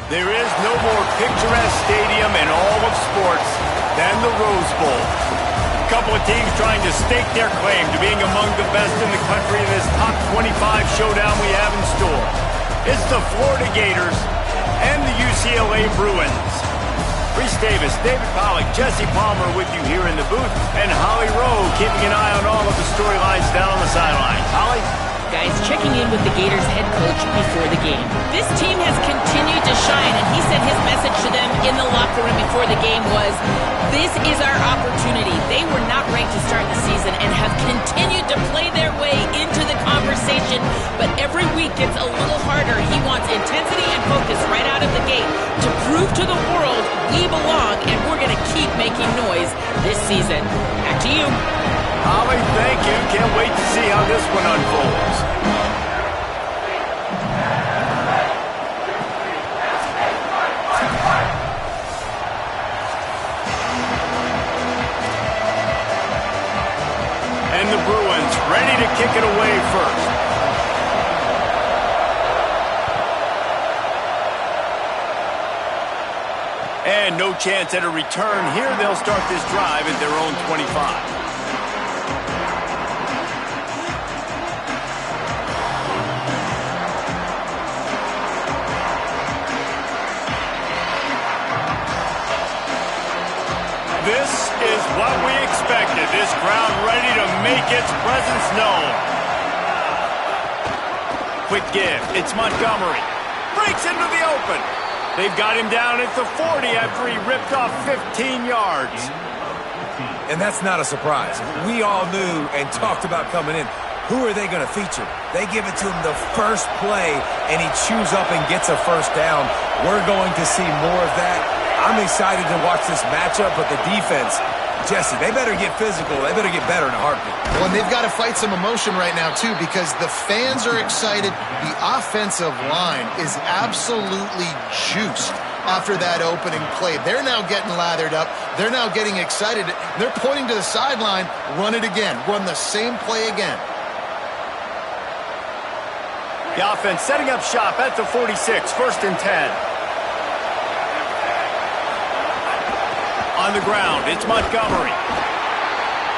There is no more picturesque stadium in all of sports than the Rose Bowl. A couple of teams trying to stake their claim to being among the best in the country in this top 25 showdown we have in store. It's the Florida Gators and the UCLA Bruins. Reese Davis, David Pollack, Jesse Palmer with you here in the booth, and Holly Rowe keeping an eye on all of the storylines down on the sideline. Holly? Guys, checking in with the Gators head coach before the game. This team has continued to shine, and he said his message to them in the locker room before the game was, this is our opportunity. They were not ranked to start the season and have continued to play their way into the conversation, but every week gets a little harder. He wants intensity and focus right out of the gate to prove to the world we belong, and we're going to keep making noise this season. Back to you. Holly, thank you. Can't wait to see how this one unfolds. And the Bruins ready to kick it away first. And no chance at a return here. They'll start this drive at their own 25. This is what we expected. This crowd ready to make its presence known. Quick give. It's Montgomery. Breaks into the open. They've got him down at the 40 after he ripped off 15 yards. And that's not a surprise. We all knew and talked about coming in. Who are they going to feature? They give it to him the first play, and he chews up and gets a first down. We're going to see more of that. I'm excited to watch this matchup, but the defense, Jesse, they better get physical. They better get better in a heartbeat. Well, and they've got to fight some emotion right now, too, because the fans are excited. The offensive line is absolutely juiced after that opening play. They're now getting lathered up. They're now getting excited. They're pointing to the sideline. Run it again. Run the same play again. The offense setting up shop at the 46, 1st and 10. On the ground, it's Montgomery.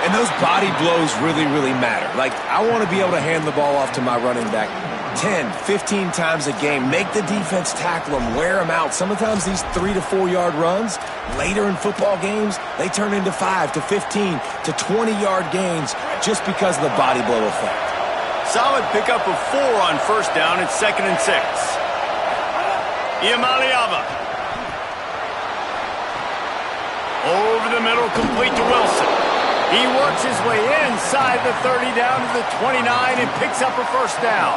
And those body blows really, really matter. Like, I want to be able to hand the ball off to my running back 10, 15 times a game. Make the defense tackle them, wear them out. Sometimes these 3 to 4 yard runs, later in football games, they turn into 5 to 15 to 20 yard gains just because of the body blow effect. Solid pickup of 4 on 1st down. It's 2nd and 6. Iamaleava. Over the middle, complete to Wilson. He works his way inside the 30 down to the 29 and picks up a 1st down.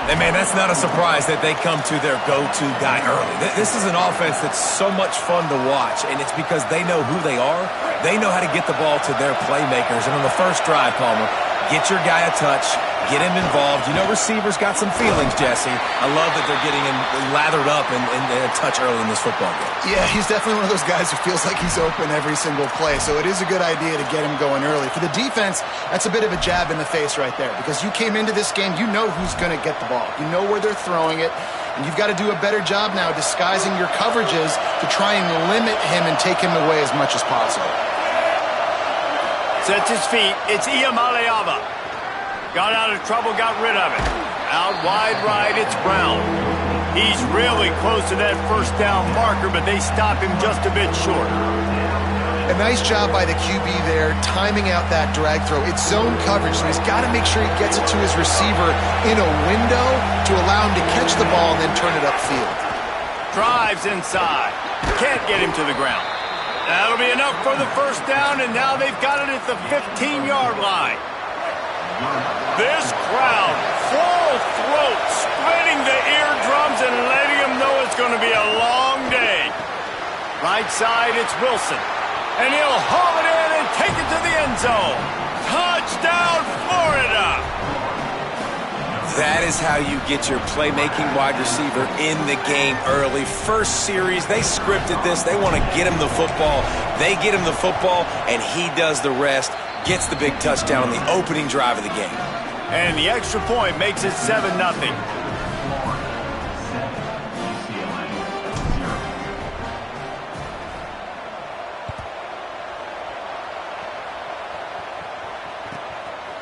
And, man, that's not a surprise that they come to their go-to guy early. This is an offense that's so much fun to watch, and it's because they know who they are. They know how to get the ball to their playmakers. And on the first drive, Palmer, get your guy a touch, get him involved. You know receivers got some feelings, Jesse. I love that they're getting him lathered up and a touch early in this football game. Yeah, he's definitely one of those guys who feels like he's open every single play, so it is a good idea to get him going early. For the defense, that's a bit of a jab in the face right there, because you came into this game, you know who's going to get the ball. You know where they're throwing it, and you've got to do a better job now disguising your coverages to try and limit him and take him away as much as possible. Sets his feet. It's Iamaleava. Got out of trouble, got rid of it. Out wide right, it's Brown. He's really close to that 1st down marker, but they stop him just a bit short. A nice job by the QB there, timing out that drag throw. It's zone coverage, so he's got to make sure he gets it to his receiver in a window to allow him to catch the ball and then turn it upfield. Drives inside. Can't get him to the ground. That'll be enough for the 1st down, and now they've got it at the 15-yard line. This crowd, full throat, splitting the eardrums and letting them know it's going to be a long day. Right side, it's Wilson. And he'll haul it in and take it to the end zone. Touchdown, Florida! That is how you get your playmaking wide receiver in the game early. First series, they scripted this. They want to get him the football. They get him the football, and he does the rest. Gets the big touchdown on the opening drive of the game. And the extra point makes it 7-0.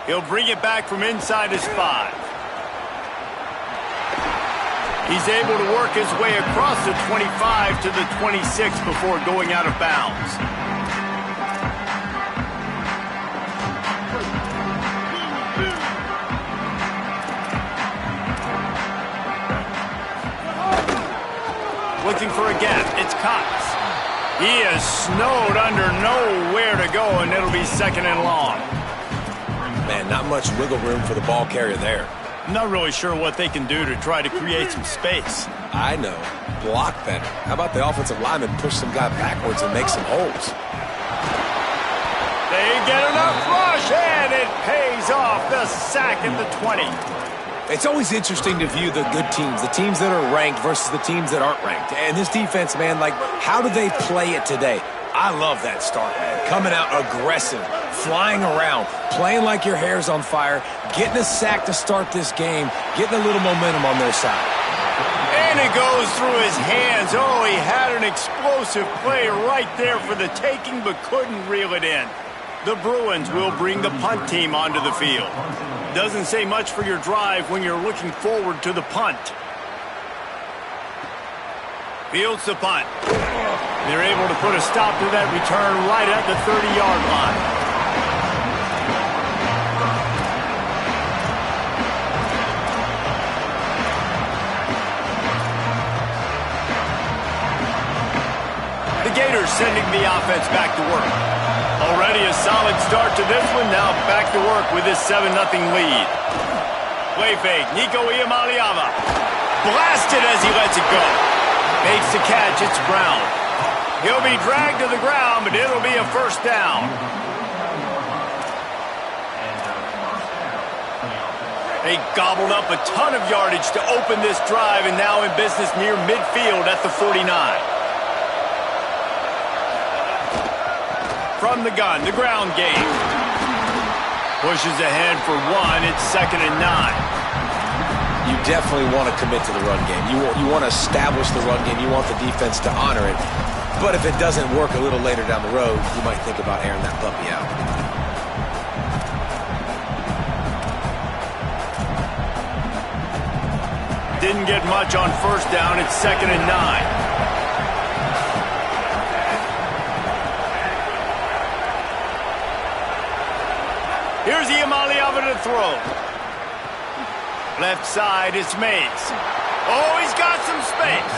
He'll bring it back from inside his 5. He's able to work his way across the 25 to the 26 before going out of bounds. Looking for a gap. It's Cox. He is snowed under, nowhere to go, and it'll be 2nd and long. Man, not much wiggle room for the ball carrier there. Not really sure what they can do to try to create some space. I know. Block better. How about the offensive lineman push some guy backwards and make some holes? They get enough rush, and it pays off. The sack at the 20. It's always interesting to view the good teams, the teams that are ranked versus the teams that aren't ranked. And this defense, man, like, how do they play it today? I love that start, man. Coming out aggressive, flying around, playing like your hair's on fire, getting a sack to start this game, getting a little momentum on their side. And it goes through his hands. Oh, he had an explosive play right there for the taking, but couldn't reel it in. The Bruins will bring the punt team onto the field. Doesn't say much for your drive when you're looking forward to the punt. Fields the punt. They're able to put a stop to that return right at the 30-yard line. The Gators sending the offense back to work. Already a solid start to this one. Now back to work with this 7-0 lead. Play fake. Nico Iamaleava. Blasted as he lets it go. Makes the catch. It's Brown. He'll be dragged to the ground, but it'll be a 1st down. They gobbled up a ton of yardage to open this drive, and now in business near midfield at the 49. From the gun, the ground game. Pushes ahead for 1. It's 2nd and 9. You definitely want to commit to the run game. You want to establish the run game. You want the defense to honor it. But if it doesn't work a little later down the road, you might think about airing that puppy out. Didn't get much on 1st down. It's 2nd and 9. Here's Iamaleava to throw. Left side, it's Mays. Oh, he's got some space.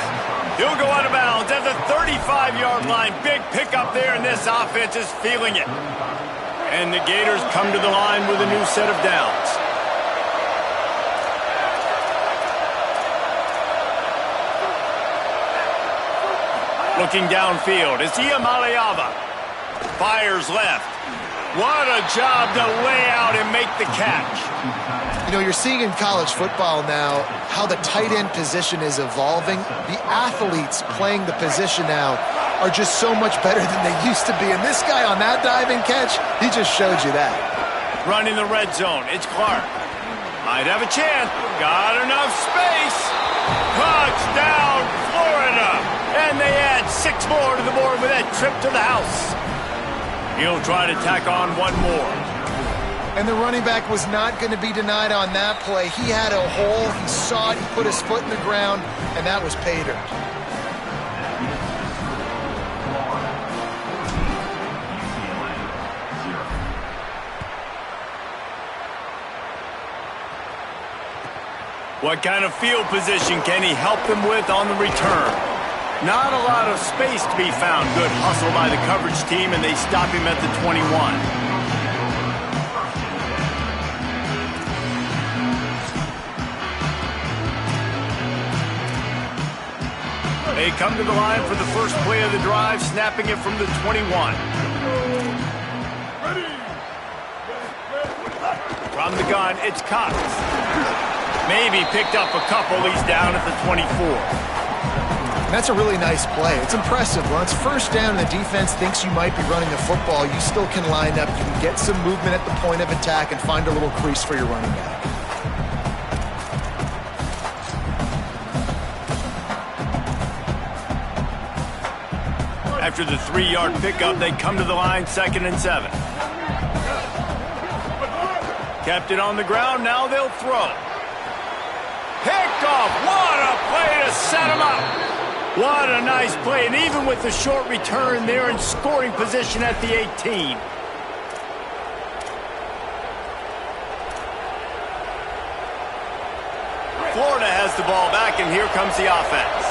He'll go out of bounds at the 35-yard line. Big pickup there, and this offense is feeling it. And the Gators come to the line with a new set of downs. Looking downfield, it's Iamaleava. Fires left. What a job to lay out and make the catch. You know, you're seeing in college football now how the tight end position is evolving. The athletes playing the position now are just so much better than they used to be. And this guy on that diving catch, he just showed you that. Running the red zone, it's Clark. Might have a chance. Got enough space. Touchdown, Florida. And they add 6 more to the board with that trip to the house. He'll try to tack on 1 more. And the running back was not going to be denied on that play. He had a hole, he saw it, he put his foot in the ground, and that was pay dirt. What kind of field position can he help them with on the return? Not a lot of space to be found. Good hustle by the coverage team, and they stop him at the 21. They come to the line for the first play of the drive, snapping it from the 21. From the gun, it's Cox. Maybe picked up a couple. He's down at the 24. That's a really nice play. It's impressive. When it's 1st down and the defense thinks you might be running the football, you still can line up. You can get some movement at the point of attack and find a little crease for your running back. After the 3-yard pickup, they come to the line, 2nd and 7. Kept it on the ground, now they'll throw. Picked off, what a play to set him up. What a nice play, and even with the short return, they're in scoring position at the 18. Florida has the ball back, and here comes the offense.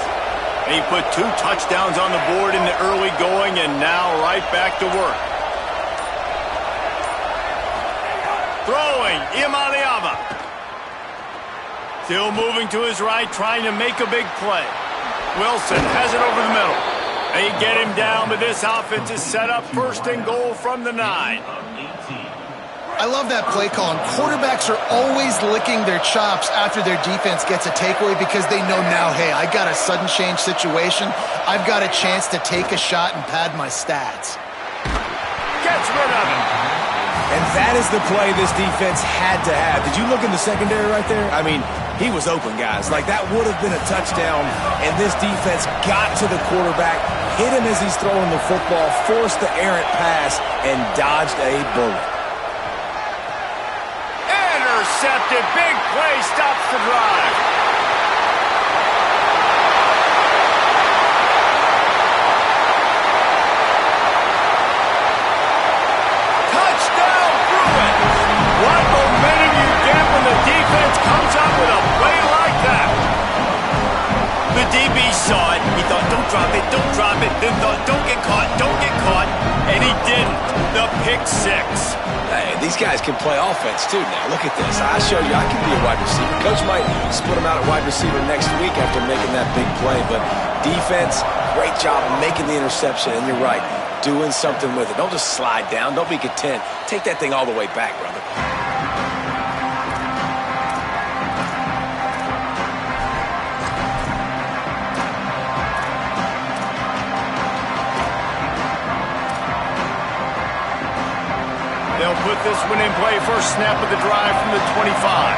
And he put 2 touchdowns on the board in the early going, and now right back to work. Throwing, Ncaa. Still moving to his right, trying to make a big play. Wilson has it over the middle. They get him down, but this offense is set up 1st and goal from the 9. I love that play call, and quarterbacks are always licking their chops after their defense gets a takeaway because they know now, hey, I got a sudden change situation. I've got a chance to take a shot and pad my stats. Gets rid of it. And that is the play this defense had to have. Did you look in the secondary right there? I mean, he was open, guys. Like, that would have been a touchdown, and this defense got to the quarterback, hit him as he's throwing the football, forced the errant pass, and dodged a bullet. Intercepted, big play, stops the drive. Touchdown, Bruins. What momentum you get when the defense comes up with a play like that. The DB saw it. He thought, don't drop it, then thought, don't get caught, and he didn't. The pick 6. Hey, these guys can play offense, too, now. Look at this. I showed you I can be a wide receiver. Coach might split him out at wide receiver next week after making that big play. But defense, great job of making the interception. And you're right, doing something with it. Don't just slide down. Don't be content. Take that thing all the way back, brother. They'll put this one in play. First snap of the drive from the 25.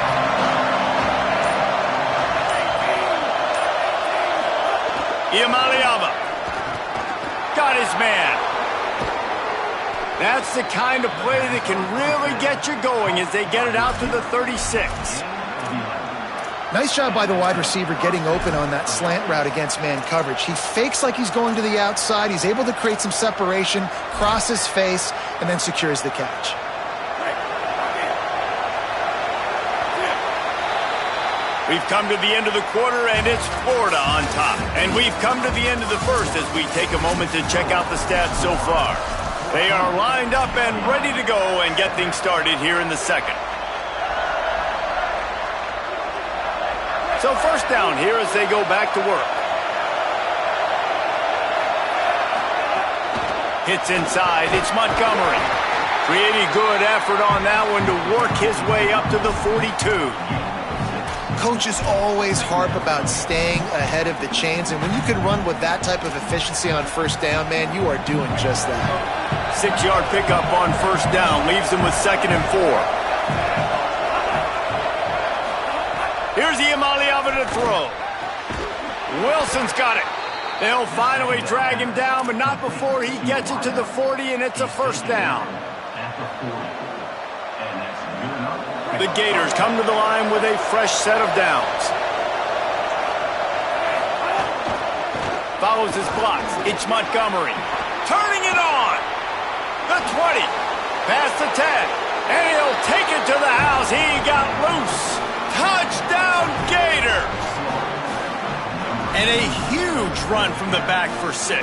Ncaa got his man. That's the kind of play that can really get you going as they get it out to the 36. Nice job by the wide receiver getting open on that slant route against man coverage. He fakes like he's going to the outside. He's able to create some separation, cross his face, and then secures the catch. We've come to the end of the quarter, and it's Florida on top. And we've come to the end of the first as we take a moment to check out the stats so far. They are lined up and ready to go and get things started here in the second. So first down here as they go back to work. Hits inside. It's Montgomery. Pretty good effort on that one to work his way up to the 42. Coaches always harp about staying ahead of the chains, and when you can run with that type of efficiency on first down, man, you are doing just that. 6-yard pickup on first down leaves them with 2nd and 4. Here's Ncaa to throw. Wilson's got it. They'll finally drag him down, but not before he gets it to the 40, and it's a first down. The Gators come to the line with a fresh set of downs. Follows his blocks. It's Montgomery. Turning it on. The 20. Past the 10. And he'll take it to the house. He got loose. Touchdown, Gators! And a huge run from the back for 6.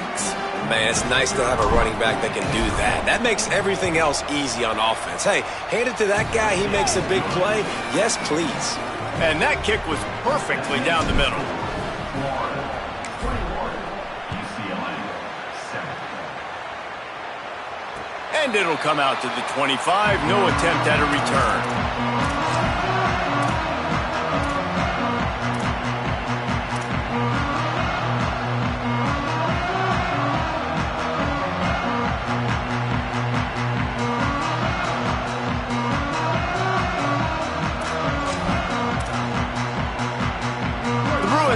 Man, it's nice to have a running back that can do that. That makes everything else easy on offense. Hey, hand it to that guy. He makes a big play. Yes, please. And that kick was perfectly down the middle. And it'll come out to the 25. No attempt at a return.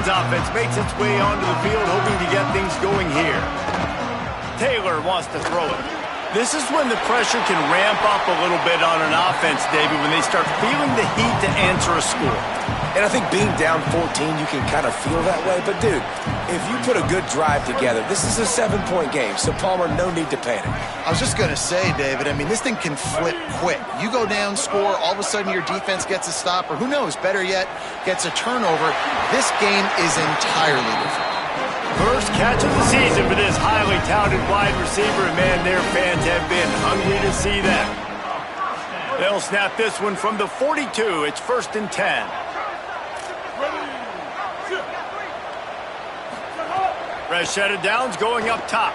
Offense makes its way onto the field, hoping to get things going here. Taylor wants to throw it. This is when the pressure can ramp up a little bit on an offense, David, when they start feeling the heat to answer a score. And I think being down 14, you can kind of feel that way. But, dude, if you put a good drive together, this is a 7-point game. So, Palmer, no need to panic. I was just going to say, David, I mean, this thing can flip quick. You go down, score, all of a sudden your defense gets a stop, or who knows, better yet, gets a turnover. This game is entirely different. First catch of the season for this highly touted wide receiver, and man, their fans have been hungry to see that. They'll snap this one from the 42. It's 1st and 10. Rashida Downs going up top.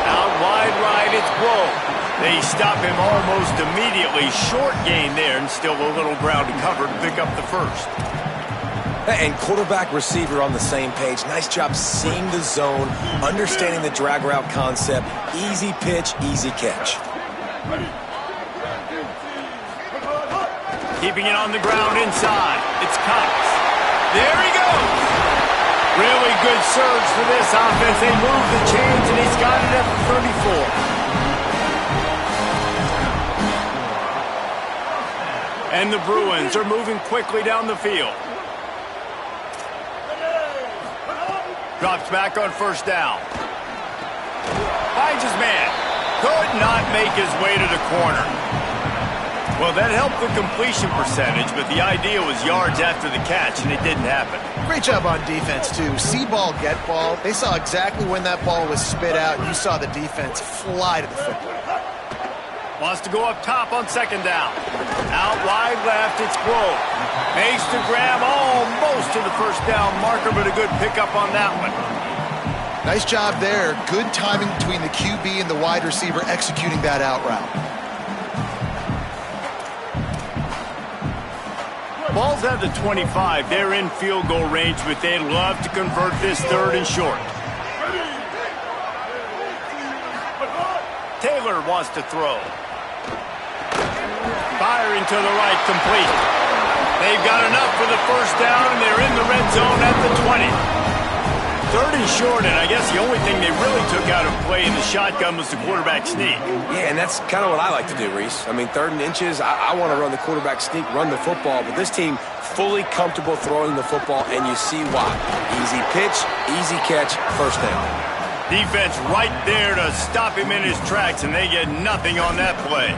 Out wide right, it's Blow. They stop him almost immediately. Short gain there, and still a little ground to cover to pick up the first. And quarterback receiver on the same page. Nice job seeing the zone, understanding the drag route concept. Easy pitch, easy catch. Keeping it on the ground inside. It's Cox. There he goes. Really good surge for this offense. They move the chains, and he's got it at the 34. And the Bruins are moving quickly down the field. Drops back on 1st down. Finds his man. Could not make his way to the corner. Well, that helped the completion percentage, but the idea was yards after the catch, and it didn't happen. Great job on defense, too. See ball, get ball. They saw exactly when that ball was spit out. You saw the defense fly to the football. Wants to go up top on 2nd down. Out wide left, it's Grove. Makes the grab almost to the 1st down marker, but a good pickup on that one. Nice job there. Good timing between the QB and the wide receiver executing that out route. Ball's at the 25. They're in field goal range, but they'd love to convert this 3rd and short. Taylor wants to throw. Firing to the right, complete. They've got enough for the 1st down, and they're in the red zone at the 20. 3rd and short, and I guess the only thing they really took out of play in the shotgun was the quarterback sneak. Yeah, and that's kind of what I like to do, Reese. I mean, 3rd and inches, I want to run the quarterback sneak, run the football, but this team fully comfortable throwing the football, and you see why. Easy pitch, easy catch, 1st down. Defense right there to stop him in his tracks, and they get nothing on that play.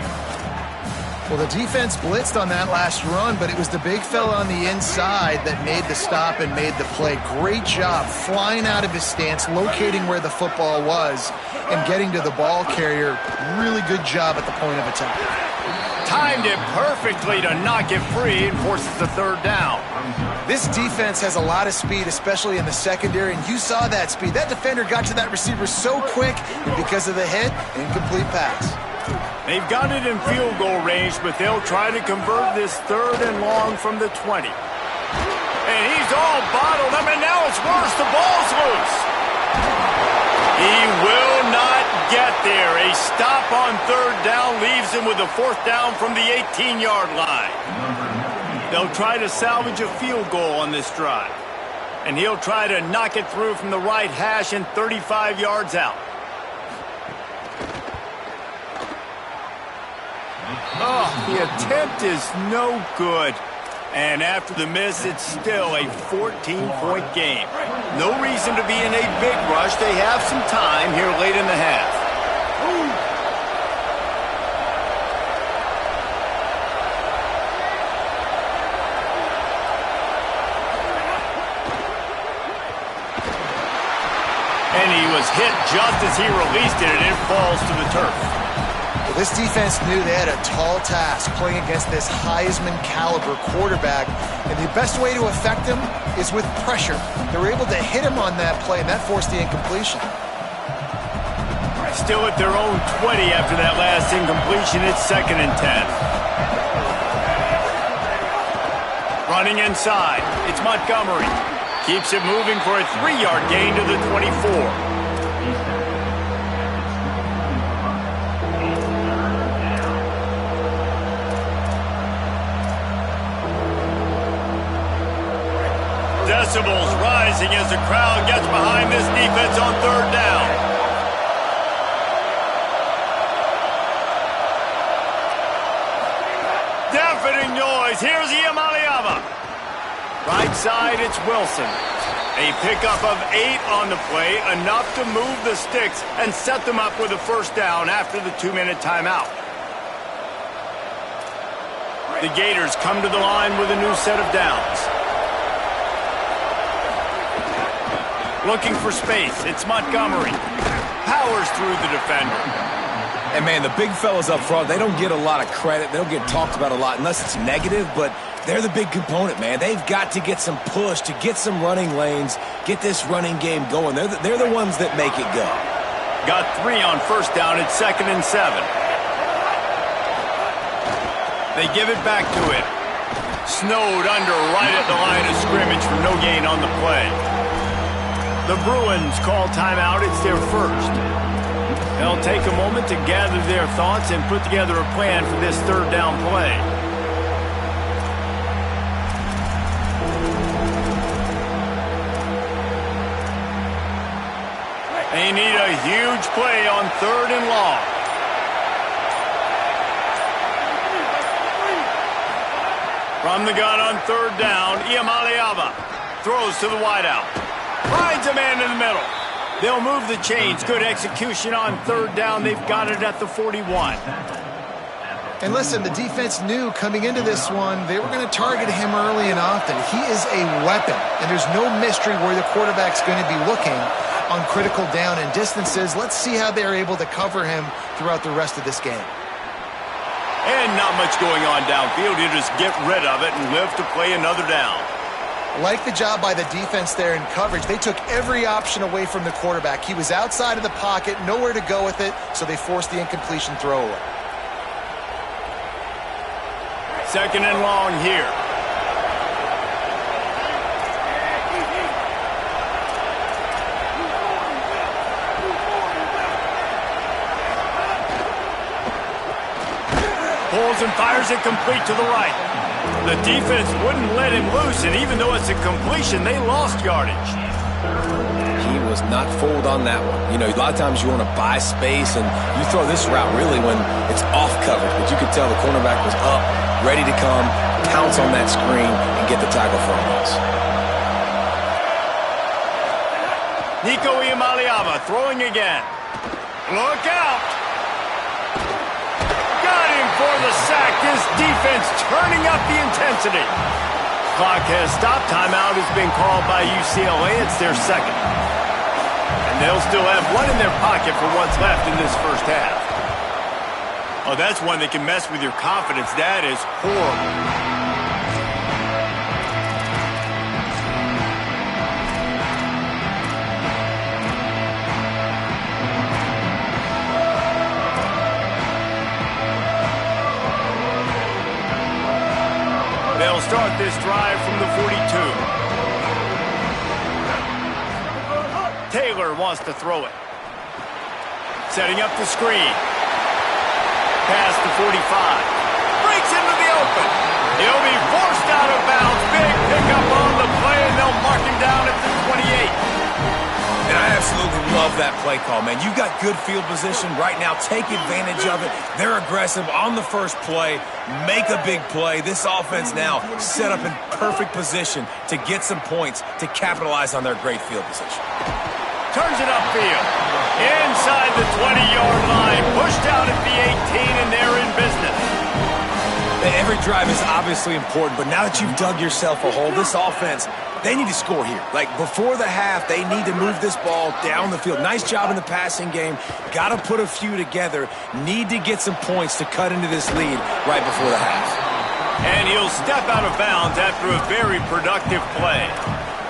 Well, the defense blitzed on that last run, but it was the big fella on the inside that made the stop and made the play. Great job flying out of his stance, locating where the football was, and getting to the ball carrier. Really good job at the point of attack. Timed it perfectly to knock it free and forces the 3rd down. This defense has a lot of speed, especially in the secondary, and you saw that speed. That defender got to that receiver so quick, and because of the hit, incomplete pass. They've got it in field goal range, but they'll try to convert this 3rd and long from the 20. And he's all bottled up, and now it's worse. The ball's loose. He will not get there. A stop on 3rd down leaves him with a 4th down from the 18-yard line. They'll try to salvage a field goal on this drive. And he'll try to knock it through from the right hash and 35 yards out. Oh, the attempt is no good. And after the miss, it's still a 14-point game. No reason to be in a big rush. They have some time here late in the half. And he was hit just as he released it, and it falls to the turf. Well, this defense knew they had a tall task playing against this Heisman-caliber quarterback, and the best way to affect him is with pressure. They were able to hit him on that play, and that forced the incompletion. Still at their own 20 after that last incompletion. It's 2nd and 10. Running inside, it's Montgomery. Keeps it moving for a 3-yard gain to the 24. Decibels rising as the crowd gets behind this defense on 3rd down. Deafening noise. Here's Ncaa. Right side, it's Wilson. A pickup of 8 on the play, enough to move the sticks and set them up with a first down after the 2-minute timeout. The Gators come to the line with a new set of downs. Looking for space, it's Montgomery. Powers through the defender. And, man, the big fellas up front, they don't get a lot of credit. They don't get talked about a lot unless it's negative, but they're the big component, man. They've got to get some push, to get some running lanes, get this running game going. They're the ones that make it go. Got 3 on first down. It's 2nd and 7. They give it back to him. Snowed under right at the line of scrimmage for no gain on the play. The Bruins call timeout. It's their first. They'll take a moment to gather their thoughts and put together a plan for this third down play. They need a huge play on 3rd and long. From the gun on 3rd down, Ncaa throws to the wideout. Finds a man in the middle. They'll move the chains. Good execution on 3rd down. They've got it at the 41. And listen, the defense knew coming into this one, they were going to target him early and often. He is a weapon, and there's no mystery where the quarterback's going to be looking on critical down and distances. Let's see how they're able to cover him throughout the rest of this game. And not much going on downfield. You just get rid of it and live to play another down. Like the job by the defense there in coverage. They took every option away from the quarterback. He was outside of the pocket, nowhere to go with it, so they forced the incompletion throwaway. 2nd and long here. Pulls and fires it complete to the right. The defense wouldn't let him loose, and even though it's a completion, they lost yardage. He was not fooled on that one. You know, a lot of times you want to buy space, and you throw this route really when it's off coverage. But you could tell the cornerback was up, ready to come, pounce on that screen, and get the tackle for a loss. Ncaa throwing again. Look out! Got him for the sack. This defense turning up the intensity. Clock has stopped. Timeout has been called by UCLA. It's their 2nd. And they'll still have one in their pocket for what's left in this first half. Oh, that's one that can mess with your confidence. That is horrible. They'll start this drive from the 42. Taylor wants to throw it. Setting up the screen. Past the 45. Breaks into the open. He'll be forced out of bounds. Big pickup on the play, and they'll mark him down at the 28. And I absolutely love that play call, man. You've got good field position right now. Take advantage of it. They're aggressive on the first play. Make a big play. This offense now set up in perfect position to get some points to capitalize on their great field position. Turns it upfield. Inside the 20-yard line. Pushed out at the 18, and they're in business. Every drive is obviously important, but now that you've dug yourself a hole, this offense, they need to score here. Like, before the half, they need to move this ball down the field. Nice job in the passing game. Got to put a few together. Need to get some points to cut into this lead right before the half. And he'll step out of bounds after a very productive play.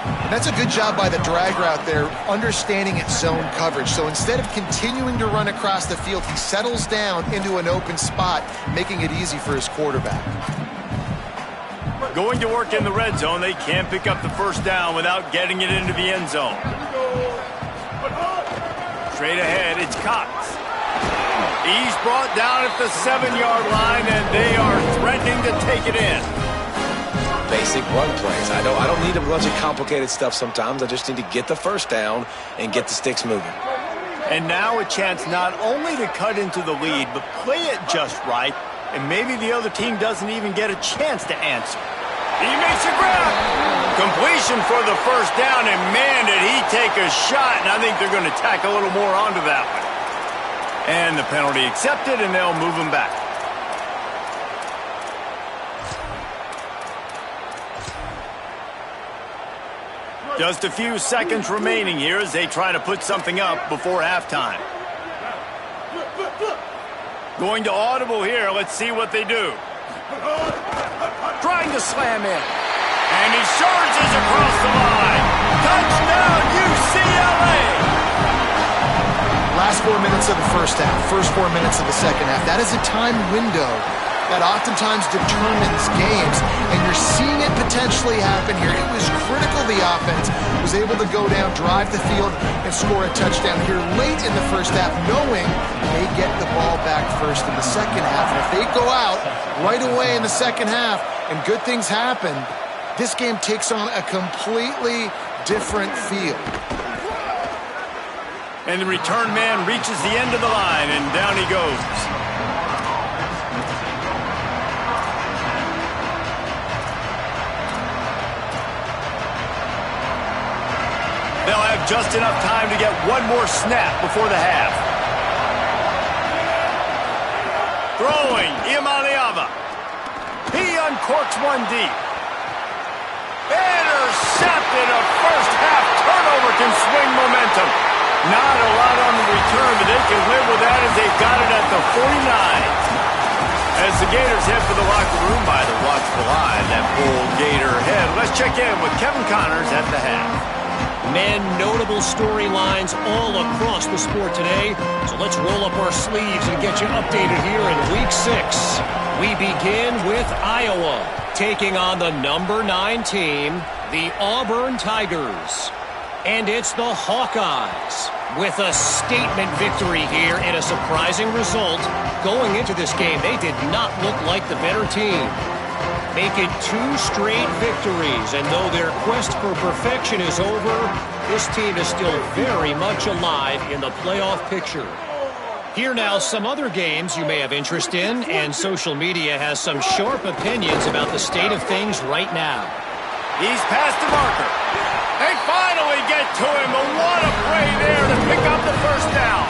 And that's a good job by the drag route there, understanding its zone coverage. So instead of continuing to run across the field, he settles down into an open spot, making it easy for his quarterback. Going to work in the red zone, they can't pick up the first down without getting it into the end zone. Straight ahead, it's Cox. He's brought down at the 7-yard line, and they are threatening to take it in. Basic run plays. I don't need a bunch of complicated stuff sometimes. I just need to get the first down and get the sticks moving. And now a chance not only to cut into the lead, but play it just right and maybe the other team doesn't even get a chance to answer. He makes a grab. Completion for the first down, and man, did he take a shot, and I think they're going to tack a little more onto that one. And the penalty accepted, and they'll move him back. Just a few seconds remaining here as they try to put something up before halftime. Going to audible here. Let's see what they do. Trying to slam in. And he surges across the line. Touchdown, UCLA! Last 4 minutes of the first half, first 4 minutes of the second half. That is a time window that oftentimes determines games, and you're seeing it potentially happen here. It was critical the offense was able to go down, drive the field, and score a touchdown here late in the first half, knowing they get the ball back first in the second half. And if they go out right away in the second half and good things happen, this game takes on a completely different feel. And the return man reaches the end of the line, and down he goes. They'll have just enough time to get one more snap before the half. Throwing, Imaliava. He uncorks one deep. Intercepted. A first half turnover can swing momentum. Not a lot on the return, but they can live with that as they've got it at the 49. As the Gators head for the locker room by the watchful eye, that bull Gator head. Let's check in with Kevin Connors at the half. Men, notable storylines all across the sport today. So let's roll up our sleeves and get you updated here in Week 6. We begin with Iowa taking on the number 9 team, the Auburn Tigers. And it's the Hawkeyes with a statement victory here in a surprising result. Going into this game, they did not look like the better team. Make it 2 straight victories, and though their quest for perfection is over, this team is still very much alive in the playoff picture. Here now, some other games you may have interest in, and social media has some sharp opinions about the state of things right now. He's past the marker. They finally get to him, but what a play there to pick up the first down.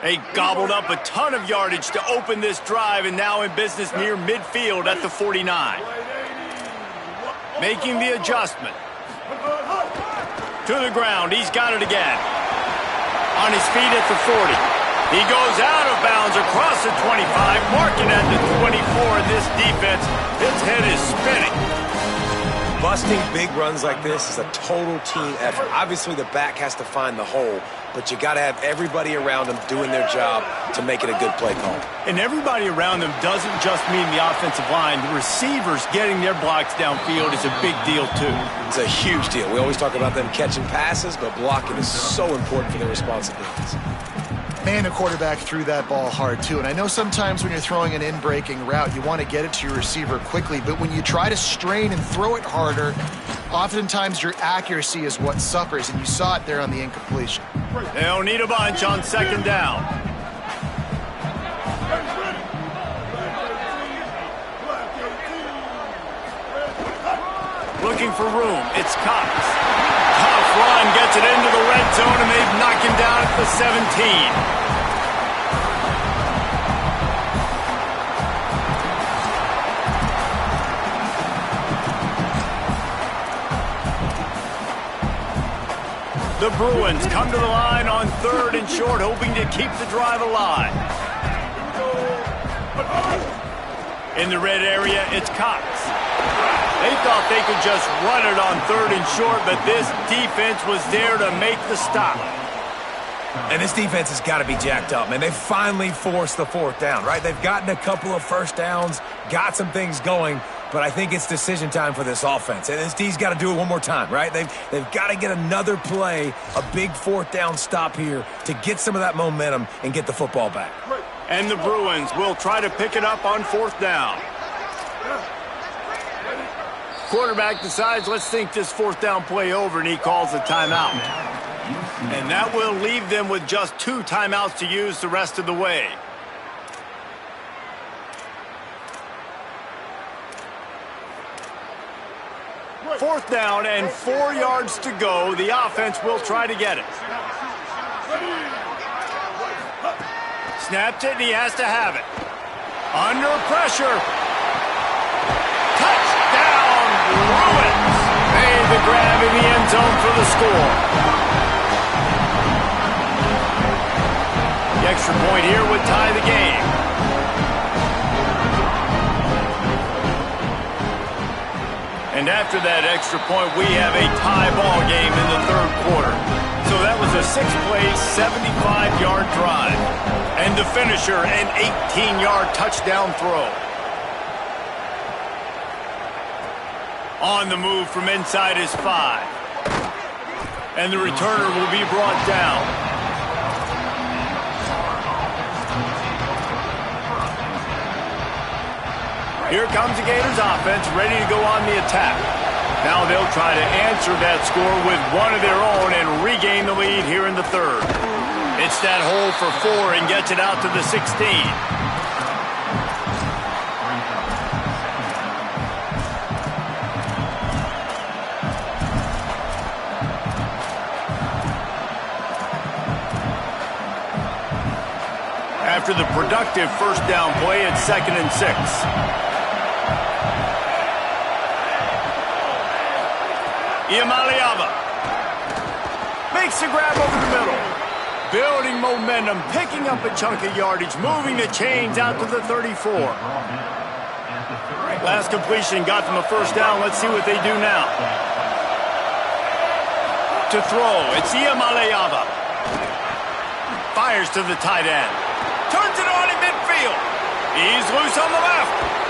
They gobbled up a ton of yardage to open this drive, and now in business near midfield at the 49. Making the adjustment. To the ground, he's got it again. On his feet at the 40. He goes out of bounds across the 25, marking at the 24, and this defense, its head is spinning. Busting big runs like this is a total team effort. Obviously, the back has to find the hole, but you got to have everybody around them doing their job to make it a good play call. And everybody around them doesn't just mean the offensive line. The receivers getting their blocks downfield is a big deal, too. It's a huge deal. We always talk about them catching passes, but blocking is so important for their responsibilities. Man, the quarterback threw that ball hard, too. And I know sometimes when you're throwing an in-breaking route, you want to get it to your receiver quickly. But when you try to strain and throw it harder, oftentimes your accuracy is what suffers. And you saw it there on the incompletion. They'll need a bunch on second down. Looking for room. It's Cox. Tough run gets it into the red zone, and they've knocked him down at the 17. The Bruins come to the line on 3rd and short, hoping to keep the drive alive. In the red area, it's Cox. They thought they could just run it on 3rd and short, but this defense was there to make the stop. And this defense has got to be jacked up, man. They finally forced the 4th down, right? They've gotten a couple of first downs, got some things going, but I think it's decision time for this offense. And this D's got to do it one more time, right? They've got to get another play, a big 4th down stop here to get some of that momentum and get the football back. And the Bruins will try to pick it up on 4th down. quarterback decides, let's think this fourth down play over, and he calls a timeout. And that will leave them with just 2 timeouts to use the rest of the way. Fourth down and 4 yards to go. The offense will try to get it. Snapped it, and he has to have it. Under pressure. Touchdown, Bruins. Made the grab in the end zone for the score. The extra point here would tie the game. And after that extra point, we have a tie ball game in the third quarter. So that was a 6-play, 75-yard drive. And the finisher, an 18-yard touchdown throw. On the move from inside his 5. And the returner will be brought down. Here comes the Gators offense, ready to go on the attack. Now they'll try to answer that score with one of their own and regain the lead here in the third. It's that hole for 4 and gets it out to the 16. After the productive first down play, it's 2nd and 6. Iamaleava makes the grab over the middle. Building momentum, picking up a chunk of yardage, moving the chains out to the 34. Last completion got them a first down. Let's see what they do now. To throw, it's Iamaleava. Fires to the tight end. Turns it on in midfield. He's loose on the left.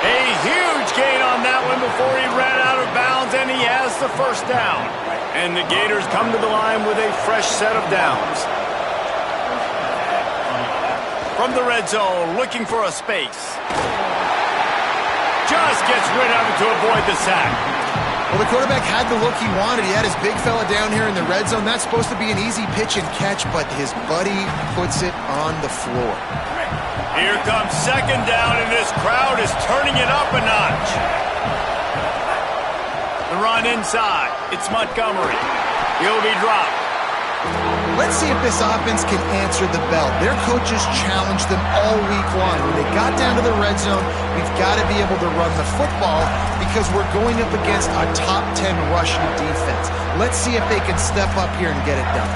A huge gain on that one before he ran out of bounds, and he has the first down. And the Gators come to the line with a fresh set of downs. From the red zone, looking for a space. Just gets rid of it to avoid the sack. Well, the quarterback had the look he wanted. He had his big fella down here in the red zone. That's supposed to be an easy pitch and catch, but his buddy puts it on the floor. Here comes 2nd down, and this crowd is turning it up a notch. The run inside. It's Montgomery. He'll be dropped. Let's see if this offense can answer the bell. Their coaches challenged them all week long. When they got down to the red zone, we've got to be able to run the football because we're going up against a top 10 rushing defense. Let's see if they can step up here and get it done.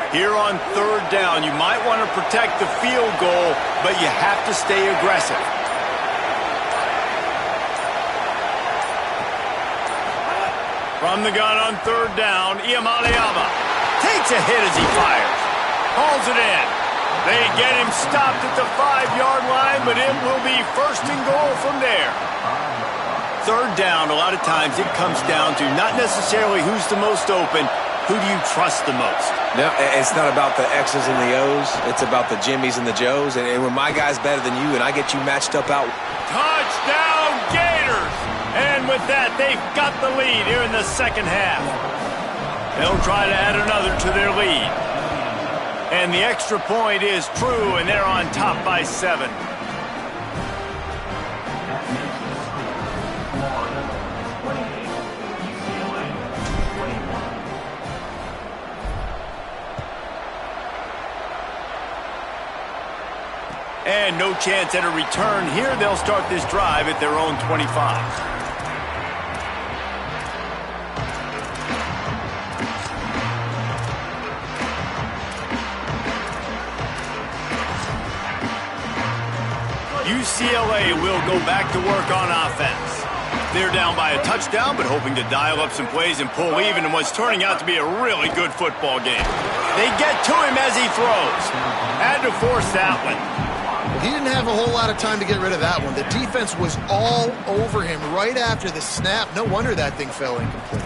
Here on 3rd down, you might want to protect the field goal, but you have to stay aggressive. From the gun on 3rd down, Iamaleava takes a hit as he fires. Hauls it in. They get him stopped at the 5-yard line, but it will be 1st and goal from there. 3rd down, a lot of times it comes down to not necessarily who's the most open, who do you trust the most? No, it's not about the X's and the O's. It's about the Jimmys and the Joes. And when my guy's better than you and I get you matched up out. Touchdown, Gators! And with that, they've got the lead here in the second half. They'll try to add another to their lead. And the extra point is true, and they're on top by 7. And no chance at a return here. They'll start this drive at their own 25. UCLA will go back to work on offense. They're down by a touchdown, but hoping to dial up some plays and pull even in what's turning out to be a really good football game. They get to him as he throws. Had to force that one. He didn't have a whole lot of time to get rid of that one. The defense was all over him right after the snap. No wonder that thing fell incomplete.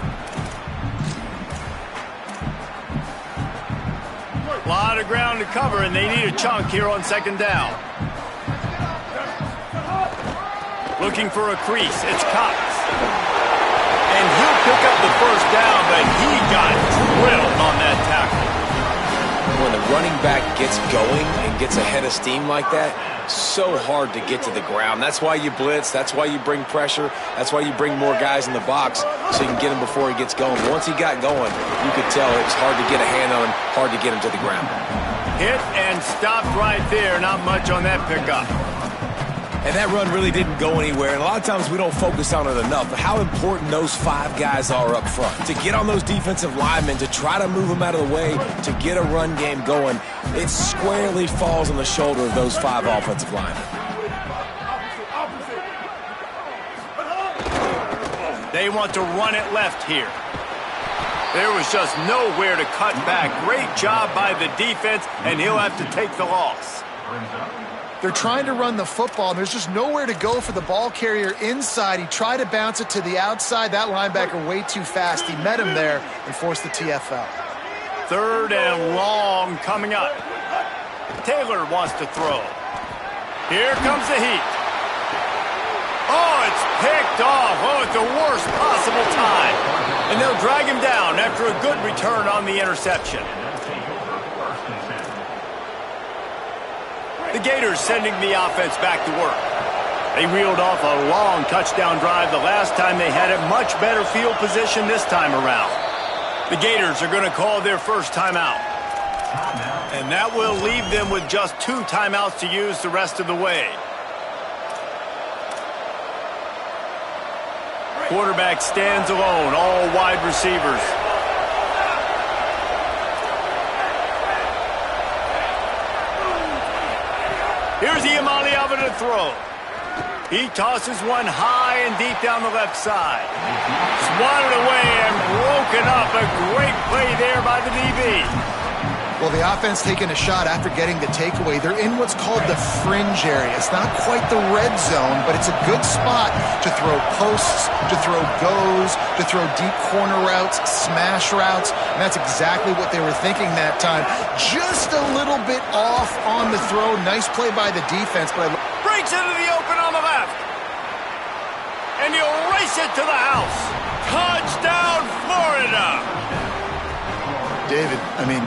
A lot of ground to cover, and they need a chunk here on second down. Looking for a crease. It's Cox. And he'll pick up the first down, but he got drilled on that tackle. When the running back gets going and gets a head of steam like that, so hard to get to the ground. That's why you blitz. That's why you bring pressure. That's why you bring more guys in the box so you can get him before he gets going. Once he got going, you could tell it was hard to get a hand on him, hard to get him to the ground. Hit and stopped right there. Not much on that pickup. And that run really didn't go anywhere. And a lot of times we don't focus on it enough, but how important those 5 guys are up front. To get on those defensive linemen, to try to move them out of the way, to get a run game going, it squarely falls on the shoulder of those 5 offensive linemen. They want to run it left here. There was just nowhere to cut back. Great job by the defense, and he'll have to take the loss. They're trying to run the football, and there's just nowhere to go for the ball carrier inside. He tried to bounce it to the outside. That linebacker way too fast. He met him there and forced the TFL. Third and long coming up. Taylor wants to throw. Here comes the heat. Oh, it's picked off. Oh, at the worst possible time. And they'll drag him down after a good return on the interception. The Gators sending the offense back to work. They reeled off a long touchdown drive the last time they had it. Much better field position this time around. The Gators are going to call their first timeout. And that will leave them with just 2 timeouts to use the rest of the way. Quarterback stands alone, all wide receivers. Here's Ncaa to throw. He tosses one high and deep down the left side. Swatted away and broken up. A great play there by the DB. Well, the offense taking a shot after getting the takeaway. They're in what's called the fringe area. It's not quite the red zone, but it's a good spot to throw posts, to throw goes, to throw deep corner routes, smash routes, and that's exactly what they were thinking that time. Just a little bit off on the throw. Nice play by the defense, but Breaks into the open on the left. And he'll race it to the house. Touchdown, Florida! David, I mean,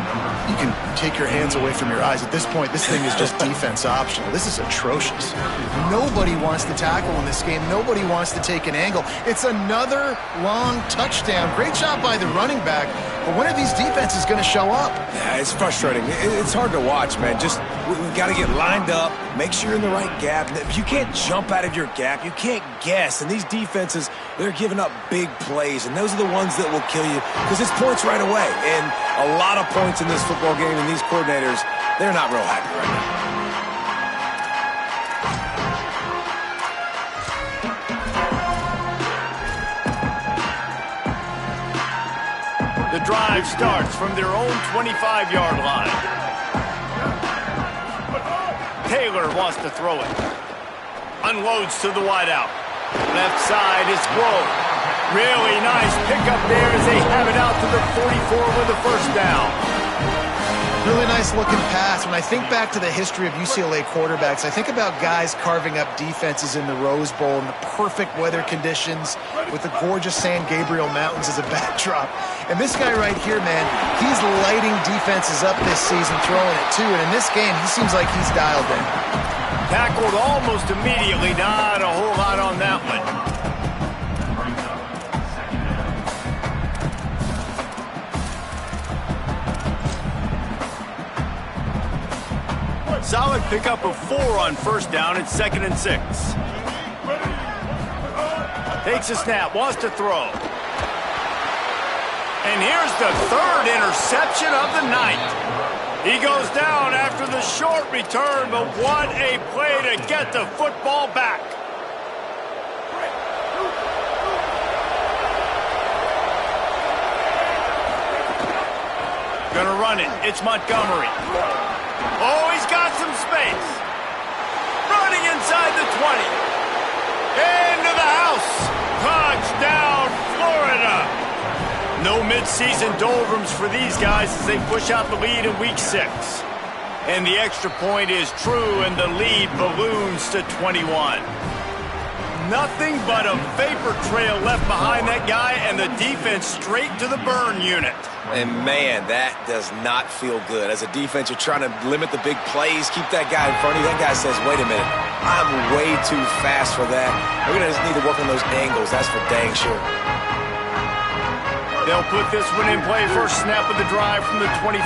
you can take your hands away from your eyes. At this point, this thing is just defense optional. This is atrocious. Nobody wants to tackle in this game. Nobody wants to take an angle. It's another long touchdown. Great job by the running back. But when are these defenses going to show up? Yeah, it's frustrating. It's hard to watch, man. Just, we've got to get lined up, make sure you're in the right gap. If you can't jump out of your gap, you can't guess. And these defenses, they're giving up big plays, and those are the ones that will kill you because it's points right away. And a lot of points in this football game, and these coordinators, they're not real happy right now. The drive starts from their own 25-yard line. Taylor wants to throw it. Unloads to the wideout. Left side is Grove. Really nice pickup there as they have it out to the 44 with the first down. Really nice looking pass. When I think back to the history of UCLA quarterbacks, I think about guys carving up defenses in the Rose Bowl in the perfect weather conditions with the gorgeous San Gabriel Mountains as a backdrop. And this guy right here, man, he's lighting defenses up this season, throwing it too. And in this game, he seems like he's dialed in. Tackled almost immediately. Not a whole lot on that one. Solid pickup of 4 on first down. It's 2nd and 6. Takes a snap, wants to throw. And here's the 3rd interception of the night. He goes down after the short return, but what a play to get the football back. Gonna run it. It's Montgomery. Oh, he's got some space. Running inside the 20. Into the house. Touchdown, Florida. No mid-season doldrums for these guys as they push out the lead in Week 6. And the extra point is true, and the lead balloons to 21. Nothing but a vapor trail left behind that guy, and the defense straight to the burn unit. And, man, that does not feel good. As a defense, you're trying to limit the big plays, keep that guy in front of you. That guy says, wait a minute, I'm way too fast for that. We're going to just need to work on those angles. That's for dang sure. They'll put this one in play. First snap of the drive from the 25.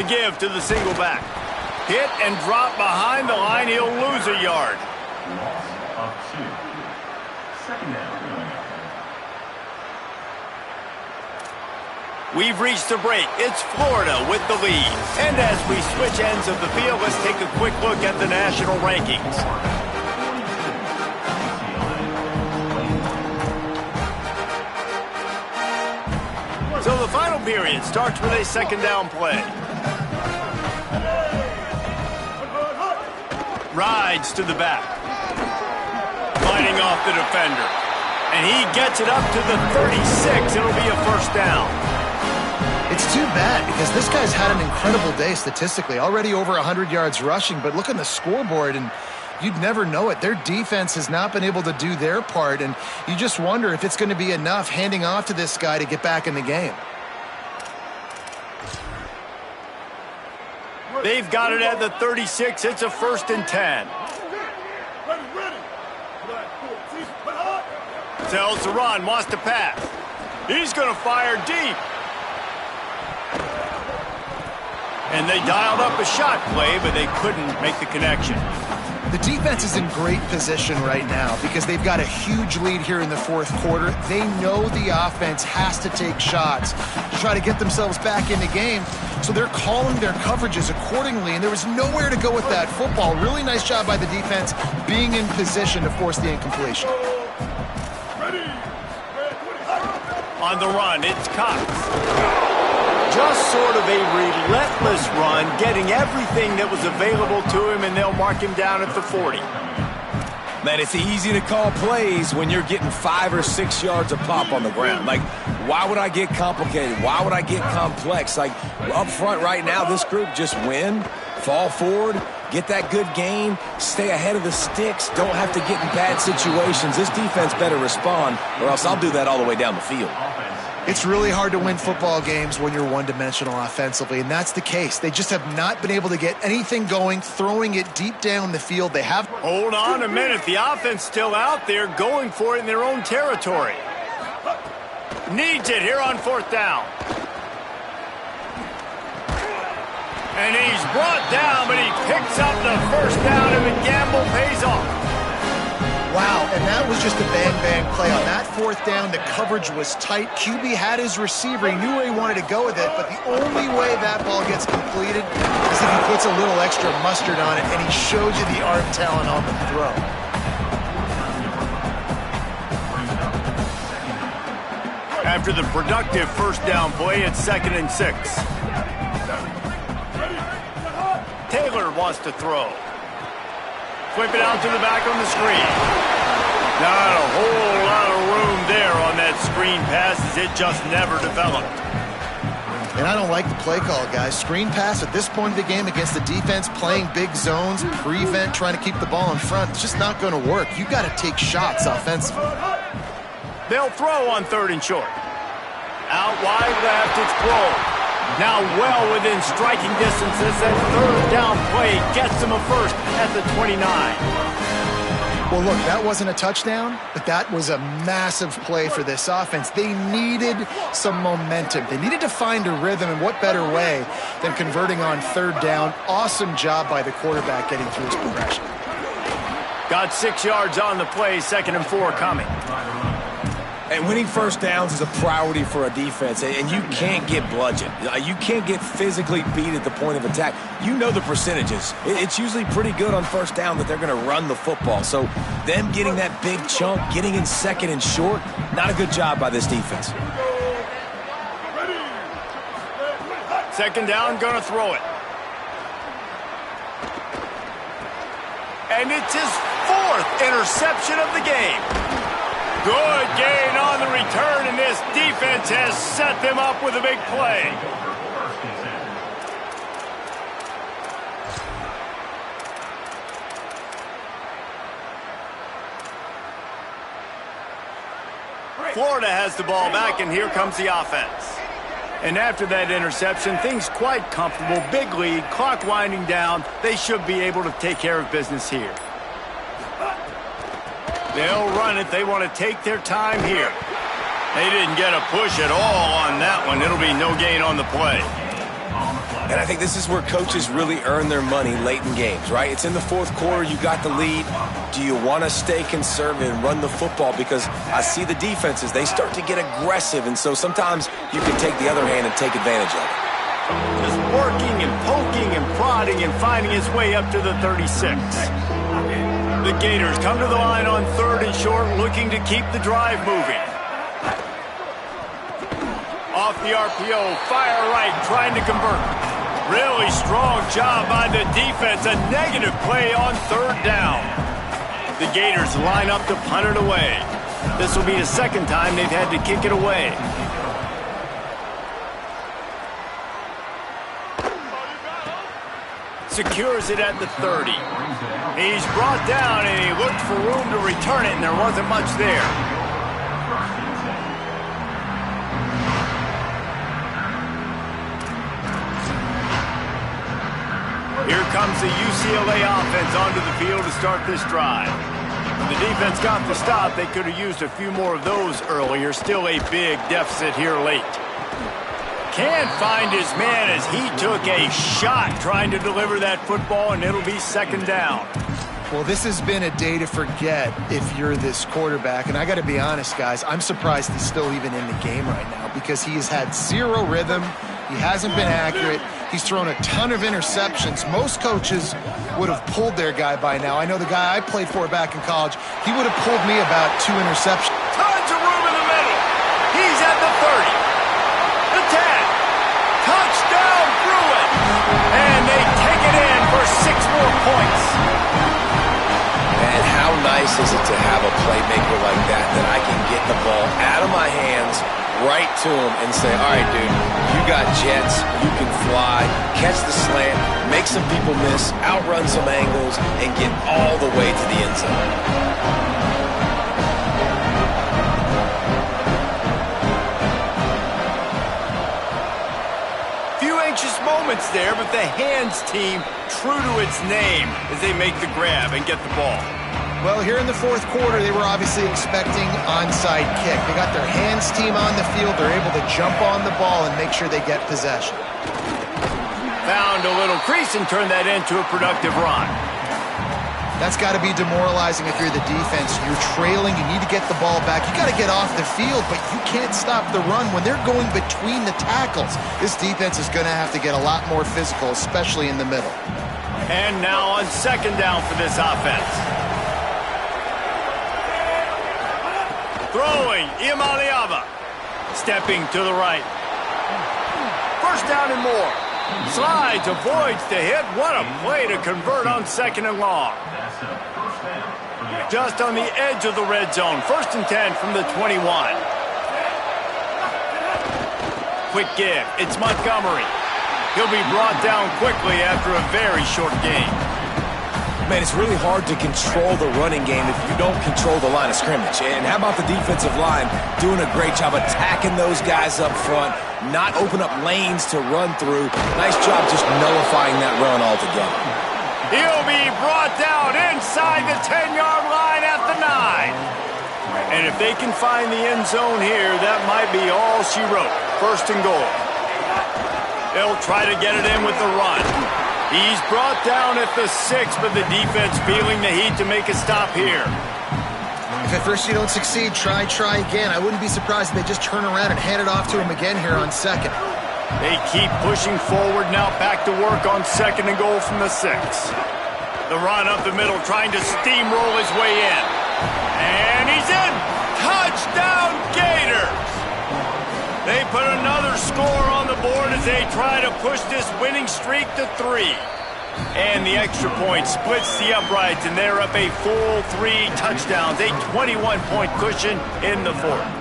The give to the single back. Hit and drop behind the line. He'll lose a yard. We've reached the break. It's Florida with the lead. And as we switch ends of the field, let's take a quick look at the national rankings. So the final period starts with a second down play. Rides to the back. Fighting off the defender. And he gets it up to the 36. It'll be a first down. It's too bad because this guy's had an incredible day statistically. Already over 100 yards rushing, but look on the scoreboard and you'd never know it. Their defense has not been able to do their part, and you just wonder if it's going to be enough handing off to this guy to get back in the game. They've got it at the 36. It's a 1st and 10. Tells to run, wants to pass. He's going to fire deep. And they dialed up a shot play, but they couldn't make the connection. The defense is in great position right now because they've got a huge lead here in the fourth quarter. They know the offense has to take shots to try to get themselves back in the game. So they're calling their coverages accordingly, and there was nowhere to go with that football. Really nice job by the defense being in position to force the incompletion. On the run, it's Cox. Just sort of a relentless run, getting everything that was available to him, and they'll mark him down at the 40. Man, it's easy to call plays when you're getting 5 or 6 yards of pop on the ground. Like, why would I get complicated? Why would I get complex? Like, up front right now, this group just win, fall forward, get that good gain, stay ahead of the sticks, don't have to get in bad situations. This defense better respond, or else I'll do that all the way down the field. It's really hard to win football games when you're one-dimensional offensively, and that's the case. They just have not been able to get anything going, throwing it deep down the field. They have... Hold on a minute. The offense still out there going for it in their own territory. Needs it here on 4th down. And he's brought down, but he picks up the first down, and the gamble pays off. Wow, and that was just a bang-bang play. On that 4th down, the coverage was tight. QB had his receiver. He knew where he wanted to go with it, but the only way that ball gets completed is if he puts a little extra mustard on it, and he shows you the arm talent on the throw. After the productive first down play, it's 2nd and 6. Taylor wants to throw. Flip it out to the back on the screen. Not a whole lot of room there on that screen pass as it just never developed. And I don't like the play call, guys. Screen pass at this point of the game against the defense, playing big zones, prevent, trying to keep the ball in front. It's just not going to work. You got to take shots offensively. They'll throw on 3rd and short. Out wide left, it's Kroll. Now well within striking distance as that 3rd down play gets them a first at the 29. Well, look, that wasn't a touchdown, but that was a massive play for this offense. They needed some momentum. They needed to find a rhythm, and what better way than converting on 3rd down. Awesome job by the quarterback getting through his progression. Got 6 yards on the play, 2nd and 4 coming. And winning first downs is a priority for a defense, and you can't get bludgeoned. You can't get physically beat at the point of attack. You know the percentages. It's usually pretty good on first down that they're going to run the football. So them getting that big chunk, getting in 2nd and short, not a good job by this defense. 2nd down, going to throw it. And it's his 4th interception of the game. Good gain on the return, and this defense has set them up with a big play. Florida has the ball back, and here comes the offense. And after that interception, things quite comfortable. Big lead, clock winding down. They should be able to take care of business here. They'll run it. They want to take their time here. They didn't get a push at all on that one. It'll be no gain on the play. And I think this is where coaches really earn their money late in games, right? It's in the fourth quarter. You got the lead. Do you want to stay conservative and run the football? Because I see the defenses, they start to get aggressive, and so sometimes you can take the other hand and take advantage of it. Just working and poking and prodding and finding his way up to the 36. The Gators come to the line on 3rd and short, looking to keep the drive moving. Off the RPO, fire right, trying to convert. Really strong job by the defense. A negative play on 3rd down. The Gators line up to punt it away. This will be the second time they've had to kick it away. Secures it at the 30. He's brought down, and he looked for room to return it, and there wasn't much there. Here comes the UCLA offense onto the field to start this drive. When the defense got the stop, they could have used a few more of those earlier. Still a big deficit here late. Can't find his man as he took a shot trying to deliver that football, and it'll be 2nd down. Well, this has been a day to forget if you're this quarterback. And I got to be honest, guys, I'm surprised he's still even in the game right now because he has had zero rhythm. He hasn't been accurate. He's thrown a ton of interceptions. Most coaches would have pulled their guy by now. I know the guy I played for back in college, he would have pulled me about 2 interceptions. Tons of room in the middle. He's at the 30. The 10. Touchdown, Bruin. And they take it in for 6 more points. And how nice is it to have a playmaker like that I can get the ball out of my hands right to him and say, all right, dude, you got jets, you can fly, catch the slant, make some people miss, outrun some angles, and get all the way to the end zone. Few anxious moments there, but the hands team true to its name as they make the grab and get the ball. Well, here in the fourth quarter, they were obviously expecting onside kick. They got their hands team on the field. They're able to jump on the ball and make sure they get possession. Found a little crease and turned that into a productive run. That's got to be demoralizing if you're the defense. You're trailing. You need to get the ball back. You got to get off the field, but you can't stop the run when they're going between the tackles. This defense is going to have to get a lot more physical, especially in the middle. And now on 2nd down for this offense. Throwing, Imaliava. Stepping to the right. 1st down and more. Slides, avoids the hit. What a play to convert on 2nd and long. Just on the edge of the red zone. 1st and 10 from the 21. Quick give. It's Montgomery. He'll be brought down quickly after a very short game. Man, it's really hard to control the running game if you don't control the line of scrimmage. And how about the defensive line doing a great job attacking those guys up front, not open up lanes to run through. Nice job just nullifying that run altogether. He'll be brought down inside the 10-yard line at the 9. And if they can find the end zone here, that might be all she wrote. 1st and goal. They'll try to get it in with the run. He's brought down at the 6, but the defense feeling the heat to make a stop here. If at first you don't succeed, try again. I wouldn't be surprised if they just turn around and hand it off to him again here on 2nd. They keep pushing forward, now back to work on 2nd and goal from the 6. The run up the middle, trying to steamroll his way in. And he's in! Touchdown, Gators! They put another score on the board as they try to push this winning streak to 3. And the extra point splits the uprights, and they're up a full 3 touchdowns, a 21-point cushion in the fourth.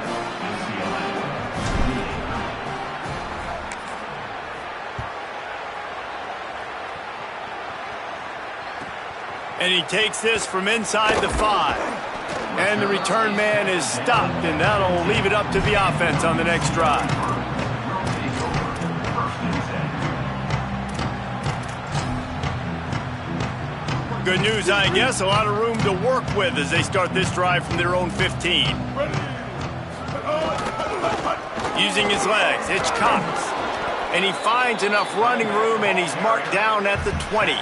And he takes this from inside the 5. And the return man is stopped, and that'll leave it up to the offense on the next drive. Good news, I guess. A lot of room to work with as they start this drive from their own 15. Using his legs, Hitchcocks. And he finds enough running room, and he's marked down at the 20.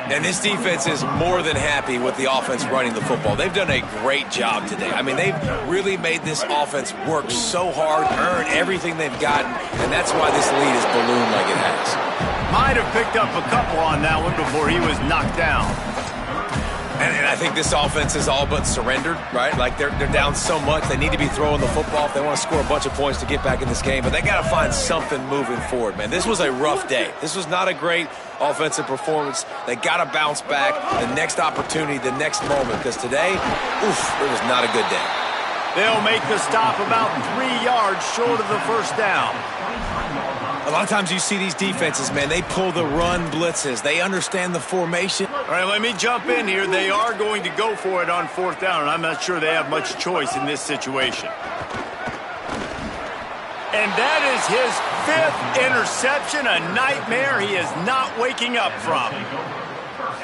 And this defense is more than happy with the offense running the football. They've done a great job today. I mean, they've really made this offense work so hard, earn everything they've gotten, and that's why this lead has ballooned like it has. Might have picked up a couple on that one before he was knocked down. And I think this offense is all but surrendered, right? Like, they're down so much, they need to be throwing the football if they want to score a bunch of points to get back in this game. But they got to find something moving forward, man. This was a rough day. This was not a great offensive performance. They got to bounce back the next opportunity, the next moment, because today, it was not a good day. They'll make the stop about 3 yards short of the first down. A lot of times you see these defenses, man, they pull the run blitzes. They understand the formation. All right, let me jump in here. They are going to go for it on 4th down, and I'm not sure they have much choice in this situation. And that is his 5th interception, a nightmare he is not waking up from.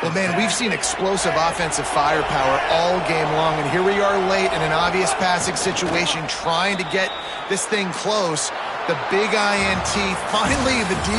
Well, man, we've seen explosive offensive firepower all game long, and here we are late in an obvious passing situation trying to get this thing close. The big INT, finally the